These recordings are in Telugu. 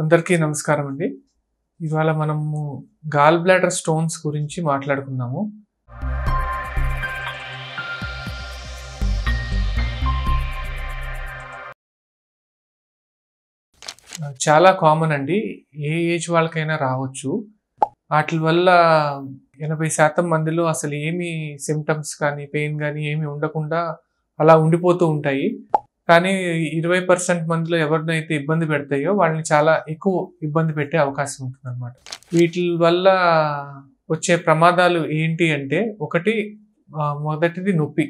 అందరికీ నమస్కారం అండి. ఇవాళ మనము గాల్ బ్లాడర్ స్టోన్స్ గురించి మాట్లాడుకుందాము. చాలా కామన్ అండి. ఏ ఏజ్ వాళ్ళకైనా రావచ్చు. వాటి వల్ల 80% మందిలో అసలు ఏమి సిమ్టమ్స్ కానీ, పెయిన్ కానీ ఏమి ఉండకుండా అలా ఉండిపోతూ ఉంటాయి. కానీ 20% మందిలో ఎవరినైతే ఇబ్బంది పెడతాయో వాళ్ళని చాలా ఎక్కువ ఇబ్బంది పెట్టే అవకాశం ఉంటుందన్నమాట. వీటి వల్ల వచ్చే ప్రమాదాలు ఏంటి అంటే, మొదటిది నొప్పి.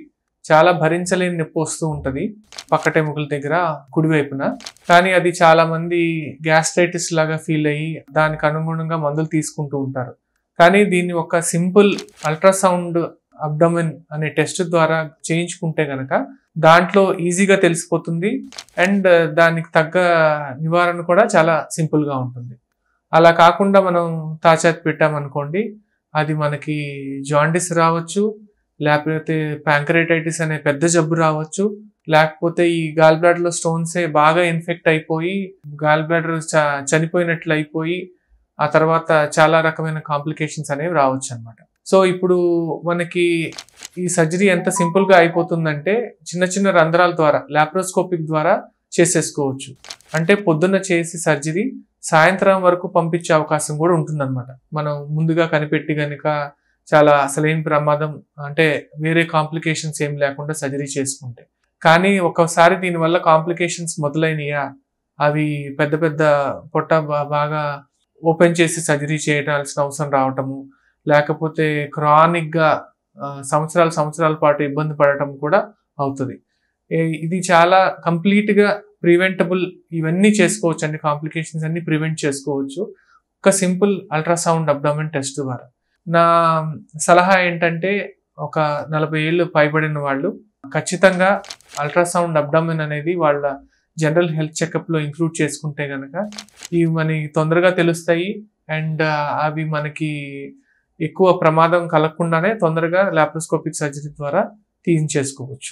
చాలా భరించలేని నొప్పి వస్తూ ఉంటుంది పక్కటెముకల దగ్గర కుడివైపున. కానీ అది చాలా మంది గ్యాస్ట్రైటిస్ లాగా ఫీల్ అయ్యి దానికి అనుగుణంగా మందులు తీసుకుంటూ ఉంటారు. కానీ దీన్ని ఒక సింపుల్ అల్ట్రాసౌండ్ అబ్డోమెన్ అనే టెస్ట్ ద్వారా చేయించుకుంటే గనక దాంట్లో ఈజీగా తెలిసిపోతుంది. అండ్ దానికి తగ్గ నివారణ కూడా చాలా సింపుల్గా ఉంటుంది. అలా కాకుండా మనం తాచాతి పెట్టామనుకోండి, అది మనకి జాండిస్ రావచ్చు, లేకపోతే ప్యాంక్రెటైటిస్ అనే పెద్ద జబ్బు రావచ్చు, లేకపోతే ఈ గాల్ బ్లాడర్లో స్టోన్సే బాగా ఇన్ఫెక్ట్ అయిపోయి గాల్ బ్లాడర్ చనిపోయినట్లు అయిపోయి ఆ తర్వాత చాలా రకమైన కాంప్లికేషన్స్ అనేవి రావచ్చు అనమాట. సో ఇప్పుడు మనకి ఈ సర్జరీ ఎంత సింపుల్గా అయిపోతుందంటే, చిన్న చిన్న రంధ్రాల ద్వారా లాప్రోస్కోపిక్ ద్వారా చేసేసుకోవచ్చు. అంటే పొద్దున్న చేసి సర్జరీ సాయంత్రం వరకు పంపించే అవకాశం కూడా ఉంటుందన్నమాట. మనం ముందుగా కనిపెట్టి కనుక చాలా అసలేం ప్రమాదం అంటే వేరే కాంప్లికేషన్స్ ఏం లేకుండా సర్జరీ చేసుకుంటే. కానీ ఒక్కోసారి దీనివల్ల కాంప్లికేషన్స్ మొదలైనయా, అవి పెద్ద పెద్ద పొట్ట బాగా ఓపెన్ చేసి సర్జరీ చేయాల్సిన అవసరం రావటము, లేకపోతే క్రానిక్గా సంవత్సరాల పాటు ఇబ్బంది పడటం కూడా అవుతుంది. ఇది చాలా కంప్లీట్గా ప్రివెంటబుల్. ఇవన్నీ చేసుకోవచ్చు అండి, కాంప్లికేషన్స్ అన్ని ప్రివెంట్ చేసుకోవచ్చు ఒక సింపుల్ అల్ట్రాసౌండ్ అబ్డామెన్ టెస్ట్ ద్వారా. నా సలహా ఏంటంటే, ఒక 40 ఏళ్ళు పైబడిన వాళ్ళు ఖచ్చితంగా అల్ట్రాసౌండ్ అబ్డామెన్ అనేది వాళ్ళ జనరల్ హెల్త్ చెకప్లో ఇంక్లూడ్ చేసుకుంటే కనుక ఇవి మనకి తొందరగా తెలుస్తాయి. అండ్ అవి మనకి ఎక్కువ ప్రమాదం కలగకుండానే తొందరగా లాప్రోస్కోపిక్ సర్జరీ ద్వారా తీయించేసుకోవచ్చు.